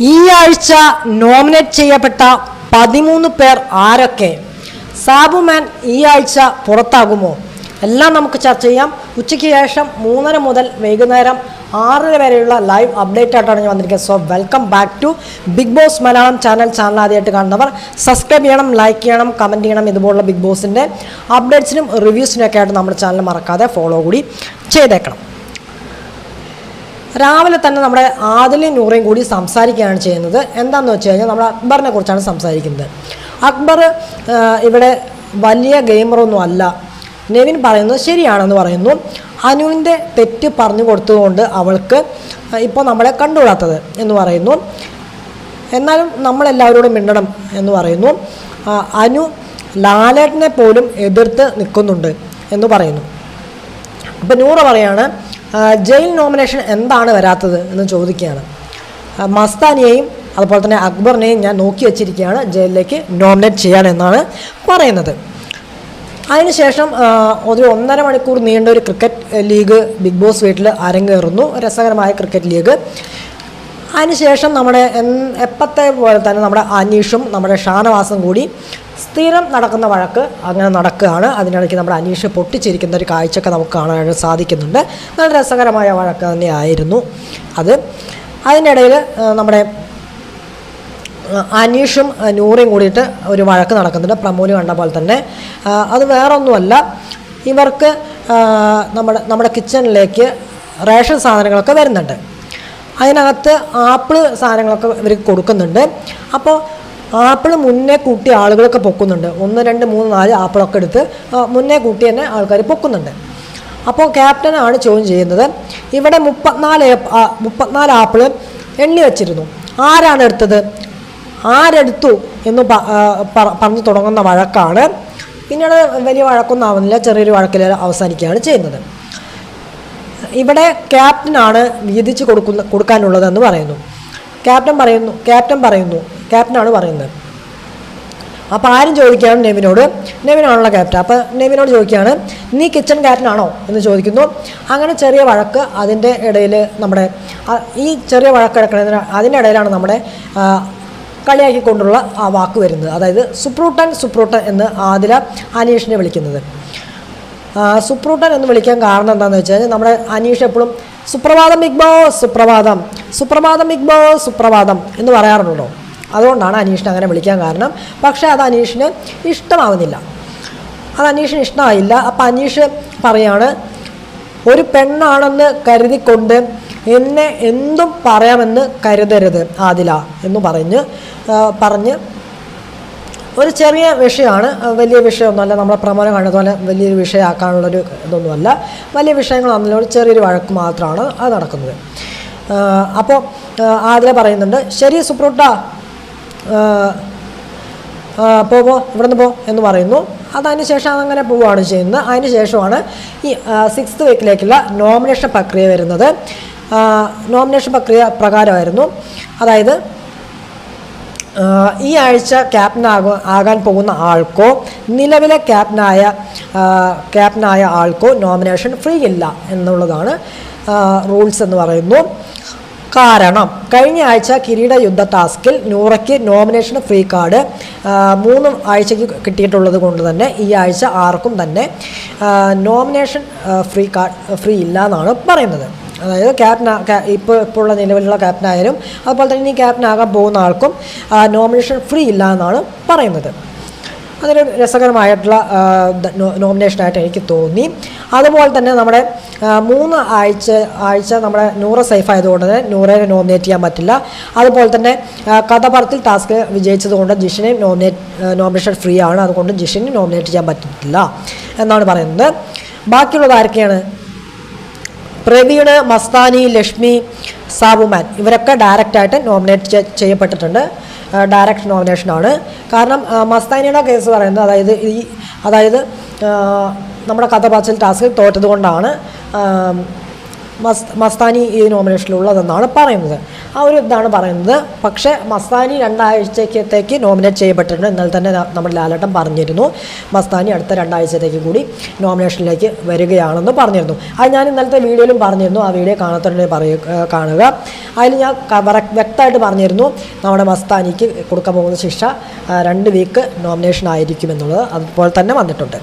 ഈ ആഴ്ച നോമിനേറ്റ് ചെയ്യപ്പെട്ട 13 പേർ ആരൊക്കെ? സാബുമാൻ ഈ ആഴ്ച പുറത്താകുമോ? എല്ലാം നമുക്ക് ചർച്ച ചെയ്യാം. ഉച്ചയ്ക്ക് ശേഷം 3:30 മുതൽ വൈകുന്നേരം 6:00 വരെയുള്ള ലൈവ് അപ്ഡേറ്റ് ആയിട്ടാണ് ഞാൻ വന്നിരിക്കുന്നത്. So welcome back to Bigg Boss Malayalam channel ആദ്യമായിട്ട് കാണുന്നവർ സബ്സ്ക്രൈബ് ചെയ്യണം, ലൈക്ക് ചെയ്യണം, കമൻറ്റ് ചെയ്യണം. ഇതുപോലുള്ള ബിഗ് ബോസിൻ്റെ അപ്ഡേറ്റ്സിനും റിവ്യൂസിനൊക്കെ ആയിട്ട് നമ്മുടെ ചാനൽ മറക്കാതെ ഫോളോ കൂടി ചെയ്തേക്കണം. രാവിലെ തന്നെ നമ്മുടെ ആദിലും നൂറയും കൂടി സംസാരിക്കുകയാണ് ചെയ്യുന്നത്. എന്താണെന്ന് വെച്ച് കഴിഞ്ഞാൽ നമ്മൾ അക്ബറിനെ കുറിച്ചാണ് സംസാരിക്കുന്നത്. അക്ബർ ഇവിടെ വലിയ ഗെയിമറൊന്നും അല്ല. നെവിൻ പറയുന്നത് ശരിയാണെന്ന് പറയുന്നു. അനുവിൻ്റെ തെറ്റ് പറഞ്ഞു കൊടുത്തതുകൊണ്ട് അവൾക്ക് ഇപ്പോൾ നമ്മളെ കണ്ടുകൂടാത്തത് എന്ന് പറയുന്നു. എന്നാലും നമ്മളെല്ലാവരോടും മിണ്ടണം എന്ന് പറയുന്നു. അനു ലാലേട്ടനെ പോലും എതിർത്ത് നിൽക്കുന്നുണ്ട് എന്ന് പറയുന്നു. അപ്പോൾ നൂറ പറയാണ് ജയിൽ നോമിനേഷൻ എന്താണ് വരാത്തത് എന്ന് ചോദിക്കുകയാണ്. മസ്താനിയെയും അതുപോലെ തന്നെ അക്ബറിനെയും ഞാൻ നോക്കി വച്ചിരിക്കുകയാണ് ജയിലിലേക്ക് നോമിനേറ്റ് ചെയ്യാനെന്നാണ് പറയുന്നത്. അതിനുശേഷം ഒരു 1.5 മണിക്കൂർ നീണ്ട ഒരു ക്രിക്കറ്റ് ലീഗ് ബിഗ് ബോസ് വീട്ടിൽ അരങ്ങേറുന്നു. രസകരമായ ക്രിക്കറ്റ് ലീഗ്. അതിനുശേഷം നമ്മുടെ എപ്പോഴത്തെ പോലെ തന്നെ നമ്മുടെ അനീഷും നമ്മുടെ ഷാനവാസും കൂടി സ്ഥിരം നടക്കുന്ന വഴക്ക് അങ്ങനെ നടക്കുകയാണ്. അതിനിടയ്ക്ക് നമ്മുടെ അനീഷ് പൊട്ടിച്ചിരിക്കുന്ന ഒരു കാഴ്ചയൊക്കെ നമുക്ക് കാണാനായിട്ട് സാധിക്കുന്നുണ്ട്. നല്ല രസകരമായ വഴക്ക് തന്നെയായിരുന്നു അത്. അതിനിടയിൽ നമ്മുടെ അനീഷും നൂറയും കൂടിയിട്ട് ഒരു വഴക്ക് നടക്കുന്നുണ്ട്. പ്രമോല് കണ്ട പോലെ തന്നെ. അത് വേറൊന്നുമല്ല, ഇവർക്ക് നമ്മുടെ കിച്ചണിലേക്ക് റേഷൻ സാധനങ്ങളൊക്കെ വരുന്നുണ്ട്. അതിനകത്ത് ആപ്പിൾ സാധനങ്ങളൊക്കെ ഇവർക്ക് കൊടുക്കുന്നുണ്ട്. അപ്പോൾ ആപ്പിൾ മുന്നേ കൂട്ടി ആളുകളൊക്കെ പൊക്കുന്നുണ്ട്. 1, 2, 3, 4 ആപ്പിളൊക്കെ എടുത്ത് മുന്നേ കൂട്ടി തന്നെ ആൾക്കാർ പൊക്കുന്നുണ്ട്. അപ്പോൾ ക്യാപ്റ്റനാണ് ചോദ്യം ചെയ്യുന്നത്. ഇവിടെ 34 ആപ്പിൾ എണ്ണി വച്ചിരുന്നു. ആരാണ് എടുത്തത്, ആരെടുത്തു എന്ന് പറഞ്ഞു തുടങ്ങുന്ന വഴക്കാണ്. പിന്നീട് വലിയ വഴക്കൊന്നും ആവുന്നില്ല, ചെറിയൊരു വഴക്കിൽ അവസാനിക്കുകയാണ് ചെയ്യുന്നത്. ഇവിടെ ക്യാപ്റ്റനാണ് വീതിച്ച് കൊടുക്കാനുള്ളതെന്ന് പറയുന്നു. ക്യാപ്റ്റനാണ് പറയുന്നത്. അപ്പോൾ ആരും ചോദിക്കുകയാണ് നെവിനാണുള്ള ക്യാപ്റ്റൻ. അപ്പോൾ നെവിനോട് ചോദിക്കുകയാണ്, നീ കിച്ചൺ ക്യാപ്റ്റനാണോ എന്ന് ചോദിക്കുന്നു. അങ്ങനെ ചെറിയ വഴക്ക്. അതിൻ്റെ ഇടയിൽ നമ്മുടെ ഈ ചെറിയ വഴക്ക് കിടക്കുന്നതിന് അതിൻ്റെ ഇടയിലാണ് നമ്മുടെ കളിയാക്കിക്കൊണ്ടുള്ള ആ വാക്ക് വരുന്നത്. അതായത് സുപ്രൂട്ടൻ എന്ന് ആദില അനീഷിനെ വിളിക്കുന്നത്. സുപ്രൂട്ടൻ എന്ന് വിളിക്കാൻ കാരണം എന്താണെന്ന് വെച്ച് കഴിഞ്ഞാൽ നമ്മുടെ അനീഷ് എപ്പോഴും സുപ്രഭാതം ബിഗ് ബോസ്, സുപ്രഭാതം ബിഗ് ബോസ്, സുപ്രഭാതം എന്ന് പറയാറുണ്ടല്ലോ. അതുകൊണ്ടാണ് അനീഷിനെ അങ്ങനെ വിളിക്കാൻ കാരണം. പക്ഷേ അത് അനീഷിന് ഇഷ്ടമാവുന്നില്ല. അപ്പം അനീഷ് പറയാണ്, ഒരു പെണ്ണാണെന്ന് കരുതിക്കൊണ്ട് എന്നെ എന്തും പറയാമെന്ന് കരുതരുത് ആദില എന്ന് പറഞ്ഞ് ഒരു ചെറിയ വിഷയമാണ്, വലിയ വിഷയമൊന്നുമല്ല. നമ്മളെ പ്രമോദം കണ്ടതുപോലെ വലിയൊരു വിഷയമാക്കാനുള്ളൊരു ഇതൊന്നുമല്ല. വലിയ വിഷയങ്ങളാണെങ്കിലും ഒരു ചെറിയൊരു വഴക്ക് മാത്രമാണ് അത് നടക്കുന്നത്. അപ്പോൾ ആദില പറയുന്നുണ്ട്, ശരി സുപ്രൂട്ട ഇവിടെ നിന്ന് പോ എന്ന് പറയുന്നു. അതിന് ശേഷം അതങ്ങനെ പോവുകയാണ് ചെയ്യുന്നത്. അതിന് ശേഷമാണ് ഈ 6th വീക്കിലേക്കുള്ള നോമിനേഷൻ പ്രക്രിയ വരുന്നത്. നോമിനേഷൻ പ്രക്രിയ പ്രകാരമായിരുന്നു. അതായത് ഈ ആഴ്ച ആകാൻ പോകുന്ന ആൾക്കോ നിലവിലെ ക്യാപ്റ്റനായ ആൾക്കോ നോമിനേഷൻ ഫ്രീ ഇല്ല എന്നുള്ളതാണ് റൂൾസ് എന്ന് പറയുന്നു. കാരണം കഴിഞ്ഞ ആഴ്ച കിരീട യുദ്ധ ടാസ്കിൽ നൂറയ്ക്ക് നോമിനേഷൻ ഫ്രീ കാർഡ് 3 ആഴ്ചയ്ക്ക് കിട്ടിയിട്ടുള്ളത് കൊണ്ട് തന്നെ ഈ ആഴ്ച ആർക്കും തന്നെ നോമിനേഷൻ ഫ്രീ ഇല്ല എന്നാണ് പറയുന്നത്. അതായത് ഇപ്പോൾ ഉള്ള നിലവിലുള്ള ക്യാപ്റ്റനായാലും അതുപോലെ തന്നെ ഈ ക്യാപ്റ്റനാകാൻ പോകുന്ന ആൾക്കും നോമിനേഷൻ ഫ്രീ ഇല്ല എന്നാണ് പറയുന്നത്. അതൊരു രസകരമായിട്ടുള്ള നോമിനേഷനായിട്ട് എനിക്ക് തോന്നി. അതുപോലെ തന്നെ നമ്മുടെ 3 ആഴ്ച നമ്മുടെ നൂറ സേഫ് ആയതുകൊണ്ട് തന്നെ നൂറയെ നോമിനേറ്റ് ചെയ്യാൻ പറ്റില്ല. അതുപോലെ തന്നെ കഥ പറത്തിൽ ടാസ്ക് വിജയിച്ചതുകൊണ്ട് ജിഷിനെ നോമിനേഷൻ ഫ്രീ ആണ്. അതുകൊണ്ട് ജിഷിനെ നോമിനേറ്റ് ചെയ്യാൻ പറ്റില്ല എന്നാണ് പറയുന്നത്. ബാക്കിയുള്ളത് ആരൊക്കെയാണ്? പ്രവീൺ, മസ്താനി, ലക്ഷ്മി, സാബുമാൻ ഇവരൊക്കെ ഡയറക്റ്റായിട്ട് നോമിനേറ്റ് ചെയ്യപ്പെട്ടിട്ടുണ്ട്. ഡയറക്റ്റ് നോമിനേഷനാണ്. കാരണം മസ്താനിയുടെ കേസ് പറയുന്നത് അതായത് നമ്മുടെ കഥ പറച്ചിൽ ടാസ്കിൽ തോറ്റത് കൊണ്ടാണ് മസ്താനി ഈ നോമിനേഷനിലുള്ളതെന്നാണ് പറയുന്നത്. ആ ഒരു ഇതാണ് പറയുന്നത്. പക്ഷേ മസ്താനി 2 ആഴ്ചത്തേക്ക് നോമിനേറ്റ് ചെയ്യപ്പെട്ടിട്ടുണ്ട്. ഇന്നലെ തന്നെ നമ്മുടെ ലാലേട്ടൻ പറഞ്ഞിരുന്നു മസ്താനി അടുത്ത 2 ആഴ്ചത്തേക്ക് കൂടി നോമിനേഷനിലേക്ക് വരികയാണെന്ന് പറഞ്ഞിരുന്നു. അത് ഞാൻ ഇന്നലത്തെ വീഡിയോയിലും പറഞ്ഞിരുന്നു. ആ വീഡിയോ കാണുക. അതിൽ ഞാൻ വ്യക്തമായിട്ട് പറഞ്ഞിരുന്നു നമ്മുടെ മസ്താനിക്ക് കൊടുക്കാൻ പോകുന്ന ശിക്ഷ 2 വീക്ക് നോമിനേഷൻ ആയിരിക്കുമെന്നുള്ളത്. അതുപോലെ തന്നെ വന്നിട്ടുണ്ട്.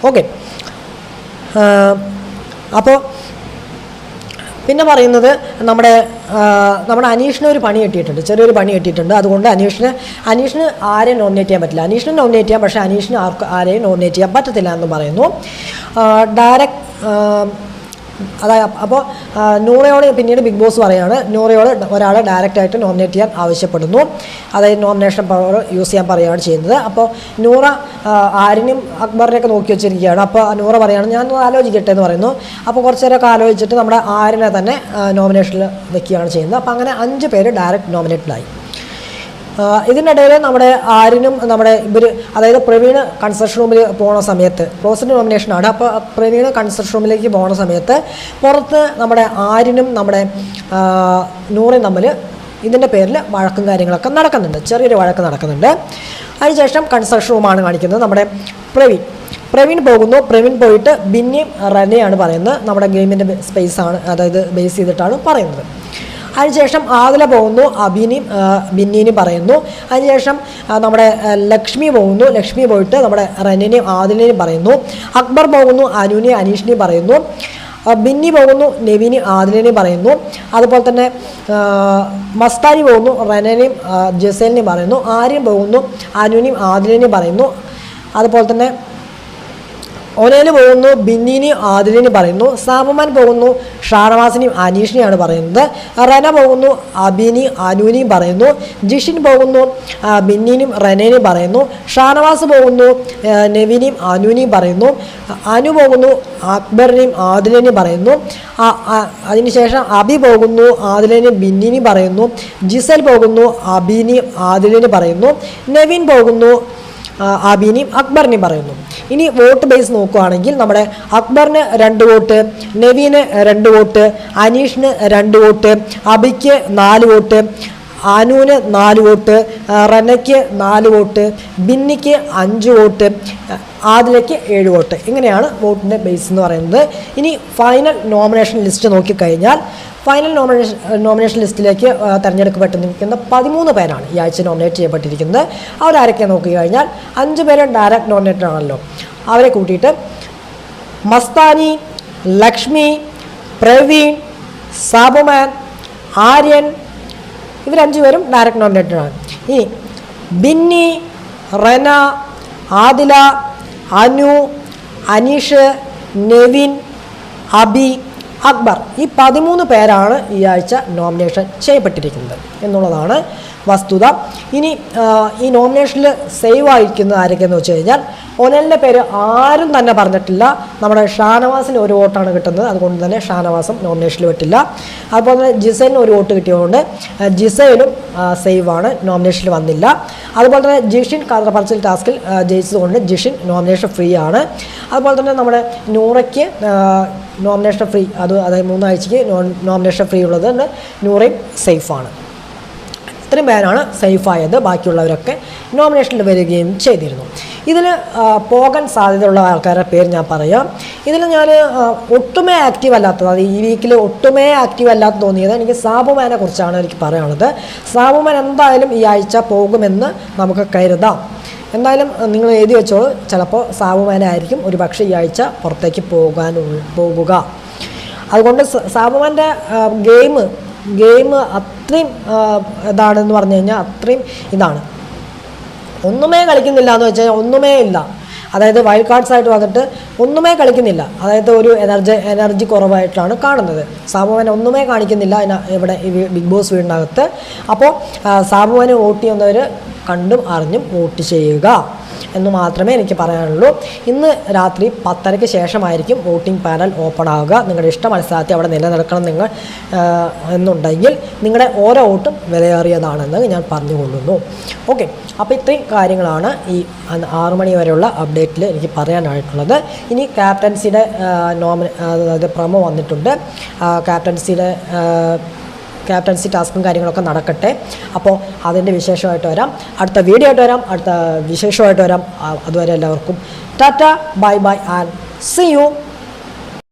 ഓക്കെ, അപ്പോൾ പിന്നെ പറയുന്നത് നമ്മുടെ അനീഷിന് ഒരു പണി കിട്ടിയിട്ടുണ്ട്, ചെറിയൊരു പണി കിട്ടിയിട്ടുണ്ട്. അതുകൊണ്ട് അനീഷിന് ആരെയും നോമിനേറ്റ് ചെയ്യാൻ പറ്റില്ല. അനീഷിനെ നോമിനേറ്റ് ചെയ്യാം, പക്ഷേ അനീഷിന് ആരെയും നോമിനേറ്റ് ചെയ്യാൻ പറ്റത്തില്ല എന്ന് പറയുന്നു. അതായത് അപ്പോൾ നൂറയോട് പിന്നീട് ബിഗ് ബോസ് പറയുകയാണ്, നൂറയോട് ഒരാളെ ഡയറക്റ്റായിട്ട് നോമിനേറ്റ് ചെയ്യാൻ ആവശ്യപ്പെടുന്നു. അതായത് നോമിനേഷൻ പവർ യൂസ് ചെയ്യാൻ പറയുകയാണ് ചെയ്യുന്നത്. അപ്പോൾ നൂറ ആരിനും അക്ബറിനെയൊക്കെ നോക്കി വെച്ചിരിക്കുകയാണ്. അപ്പോൾ നൂറ പറയുകയാണ് ഞാൻ ആലോചിക്കട്ടെ എന്ന് പറയുന്നു. അപ്പോൾ കുറച്ച് നേരമൊക്കെ ആലോചിച്ചിട്ട് നമ്മുടെ ആരിനെ തന്നെ നോമിനേഷനിൽ വെക്കുകയാണ് ചെയ്യുന്നത്. അപ്പോൾ അങ്ങനെ 5 പേര് ഡയറക്റ്റ് നോമിനേറ്റഡായി. ഇതിനിടയിൽ നമ്മുടെ ആരിനും നമ്മുടെ അതായത് പ്രവീൺ കൺസ്ട്രക്ഷൻ റൂമിൽ പോകുന്ന സമയത്ത് ക്ലോസിൻ്റെ നോമിനേഷനാണ്. അപ്പോൾ പ്രവീൺ കൺസ്ട്രക്ഷൻ റൂമിലേക്ക് പോകുന്ന സമയത്ത് പുറത്ത് നമ്മുടെ ആരിനും നമ്മുടെ നൂറും തമ്മിൽ ഇതിൻ്റെ പേരിൽ വഴക്കും കാര്യങ്ങളൊക്കെ നടക്കുന്നുണ്ട്, ചെറിയൊരു വഴക്ക് നടക്കുന്നുണ്ട്. അതിനുശേഷം കൺസ്ട്രക്ഷൻ റൂമാണ് കാണിക്കുന്നത്. നമ്മുടെ പ്രവീൺ പോകുന്നു. പ്രവീൺ പോയിട്ട് ബിന്നിയും റെനയാണ് പറയുന്നത്. നമ്മുടെ ഗെയിമിൻ്റെ സ്പേസാണ്, അതായത് ബേസ് ചെയ്തിട്ടാണ് പറയുന്നത്. അതിനുശേഷം ആദില പോകുന്നു, ബിന്നിനെയും പറയുന്നു. അതിനുശേഷം നമ്മുടെ ലക്ഷ്മി പോകുന്നു. ലക്ഷ്മി പോയിട്ട് നമ്മുടെ റെനിനെയും ആദിലിനെയും പറയുന്നു. അക്ബർ പോകുന്നു, അനുവിനെയും അനീഷിനെയും പറയുന്നു. ബിന്നി പോകുന്നു, നെവിനെയും ആദിലിനെയും പറയുന്നു. അതുപോലെ തന്നെ മസ്താനി പോകുന്നു, റെനനെയും ജസേലിനെയും പറയുന്നു. ആര്യൻ പോകുന്നു, അനുവിനെയും ആദിലിനെയും പറയുന്നു. അതുപോലെ തന്നെ ഒനേൽ പോകുന്നു, ബിന്നിനെയും ആദിലിനെയും പറയുന്നു. സാബുമാൻ പോകുന്നു, ഷാനവാസിനെയും അനീഷിനെയാണ് പറയുന്നത്. റെന പോകുന്നു, അബിനെയും അനുവിനെയും പറയുന്നു. ജിഷിൻ പോകുന്നു, ബിന്നിനെയും റെനേനെയും പറയുന്നു. ഷാനവാസ് പോകുന്നു, നെവിനെയും അനുവിനെയും പറയുന്നു. അനു പോകുന്നു, അക്ബറിനെയും ആദിലിനെയും പറയുന്നു. അതിനുശേഷം അബി പോകുന്നു, ആദിലിനെയും ബിന്നിനെയും പറയുന്നു. ജിസൽ പോകുന്നു, അബിനെയും ആദിലിനെയും പറയുന്നു. നെവിൻ പോകുന്നു, അബിനെയും അക്ബറിനെയും പറയുന്നു. ഇനി വോട്ട് ബേസ് നോക്കുകയാണെങ്കിൽ നമ്മുടെ അക്ബറിന് 2 വോട്ട്, നെവീന് 2 വോട്ട്, അനീഷിന് 2 വോട്ട്, അബിക്ക് 4 വോട്ട്, അനുവിന് 4 വോട്ട്, റെനയ്ക്ക് 4 വോട്ട്, ബിന്നിക്ക് 5 വോട്ട്, ആദിലയ്ക്ക് 7 വോട്ട്. ഇങ്ങനെയാണ് വോട്ടിൻ്റെ ബേസ് എന്ന് പറയുന്നത്. ഇനി ഫൈനൽ നോമിനേഷൻ ലിസ്റ്റ് നോക്കിക്കഴിഞ്ഞാൽ ഫൈനൽ നോമിനേഷൻ ലിസ്റ്റിലേക്ക് തിരഞ്ഞെടുക്കപ്പെട്ടിരിക്കുന്ന 13 പേരാണ് ഈ ആഴ്ച നോമിനേറ്റ് ചെയ്യപ്പെട്ടിരിക്കുന്നത്. അവരാരൊക്കെ നോക്കി കഴിഞ്ഞാൽ 5 പേര് ഡയറക്റ്റ് നോമിനേറ്റഡ് ആണല്ലോ. അവരെ കൂട്ടിയിട്ട് മസ്താനി, ലക്ഷ്മി, പ്രവീൺ, സാബുമാൻ, ആര്യൻ, ഇവർ 5 പേരും ഡയറക്റ്റ് നോമിനേറ്റഡ് ആണ്. ഇനി ബിന്നി, റെന, ആദില, അനു, അനീഷ്, നെവിൻ, അബി, അക്ബർ, ഈ 13 പേരാണ് ഈ ആഴ്ച നോമിനേഷൻ ചെയ്യപ്പെട്ടിരിക്കുന്നത് എന്നുള്ളതാണ് വസ്തുത. ഇനി ഈ നോമിനേഷനിൽ സേവ് ആയിരിക്കുന്നത് ആരൊക്കെയെന്ന് വെച്ച് കഴിഞ്ഞാൽ ഒനലിൻ്റെ പേര് ആരും തന്നെ പറഞ്ഞിട്ടില്ല. നമ്മുടെ ഷാനവാസിന് 1 വോട്ടാണ് കിട്ടുന്നത്. അതുകൊണ്ട് തന്നെ ഷാനവാസും നോമിനേഷനിൽ വിട്ടില്ല. അതുപോലെ തന്നെ ജിസലിന് 1 വോട്ട് കിട്ടിയതുകൊണ്ട് ജിസയിലും സേവാണ്, നോമിനേഷനിൽ വന്നില്ല. അതുപോലെ തന്നെ ജിഷിൻ കഥപറച്ചിൽ ടാസ്കിൽ ജയിച്ചതുകൊണ്ട് ജിഷിൻ നോമിനേഷൻ ഫ്രീ ആണ്. അതുപോലെ തന്നെ നമ്മുടെ നൂറയ്ക്ക് നോമിനേഷൻ ഫ്രീ, അതായത് 3 ആഴ്ചയ്ക്ക് നോമിനേഷൻ ഫ്രീ ഉള്ളത് കൊണ്ട് നൂറയും സേഫാണ്. ഇത്രയും പേരാണ് സേഫായത്. ബാക്കിയുള്ളവരൊക്കെ നോമിനേഷനിൽ വരികയും ചെയ്തിരുന്നു. ഇതിൽ പോകാൻ സാധ്യതയുള്ള ആൾക്കാരുടെ പേര് ഞാൻ പറയാം. ഇതിൽ ഞാൻ ഒട്ടുമേ ആക്റ്റീവ് അല്ലാത്തത്, അത് ഈ വീക്കിൽ ഒട്ടുമേ ആക്റ്റീവ് അല്ലാത്ത തോന്നിയത് എനിക്ക് സാബുമാനെ കുറിച്ചാണ് എനിക്ക് പറയാനുള്ളത്. സാബുമാൻ എന്തായാലും ഈ ആഴ്ച പോകുമെന്ന് നമുക്ക് കരുതാം. എന്തായാലും നിങ്ങൾ എഴുതി വെച്ചോളൂ, ചിലപ്പോൾ സാബുമാനായിരിക്കും ഒരു പക്ഷേ ഈ ആഴ്ച പുറത്തേക്ക് പോകുക. അതുകൊണ്ട് സാബുമാൻ്റെ ഗെയിം അത്രയും ഇതാണെന്ന് പറഞ്ഞു കഴിഞ്ഞാൽ അത്രയും ഇതാണ്. ഒന്നുമേ കളിക്കുന്നില്ല എന്ന് വെച്ചാൽ ഒന്നുമേ ഇല്ല. അതായത് വൈൽഡ് കാർഡ്സ് ആയിട്ട് വന്നിട്ട് ഒന്നുമേ കളിക്കുന്നില്ല. അതായത് ഒരു എനർജി കുറവായിട്ടാണ് കാണുന്നത്. സാബുമാൻ ഒന്നുമേ കാണിക്കുന്നില്ല ഇവിടെ ബിഗ് ബോസ് വീടിനകത്ത്. അപ്പോൾ സാബുമാനെ വോട്ട് ചെയ്യുന്നവർ കണ്ടും അറിഞ്ഞും വോട്ട് ചെയ്യുക. എന്ന് മാത്രമേ എനിക്ക് പറയാനുള്ളൂ. ഇന്ന് രാത്രി 10:30-ക്ക് ശേഷമായിരിക്കും വോട്ടിംഗ് പാനൽ ഓപ്പൺ ആവുക. നിങ്ങളുടെ ഇഷ്ട മത്സരാർത്ഥി അവിടെ നിലനിൽക്കണം നിങ്ങൾ എന്നുണ്ടെങ്കിൽ നിങ്ങളുടെ ഓരോ വോട്ടും വിലയേറിയതാണെന്ന് ഞാൻ പറഞ്ഞുകൊള്ളുന്നു. ഓക്കെ, അപ്പോൾ ഇത്രയും കാര്യങ്ങളാണ് ഈ 6 മണി വരെയുള്ള അപ്ഡേറ്റിൽ എനിക്ക് പറയാനായിട്ടുള്ളത്. ഇനി ക്യാപ്റ്റൻസിയുടെ അതായത് പ്രൊമോ വന്നിട്ടുണ്ട്. ക്യാപ്റ്റൻസി ടാസ്കും കാര്യങ്ങളൊക്കെ നടക്കട്ടെ. അപ്പോൾ അതിൻ്റെ വിശേഷമായിട്ട് വരാം, അടുത്ത വീഡിയോ ആയിട്ട് വരാം, അടുത്ത വിശേഷമായിട്ട് വരാം. അതുവരെ എല്ലാവർക്കും ta-ta, bye bye and see U.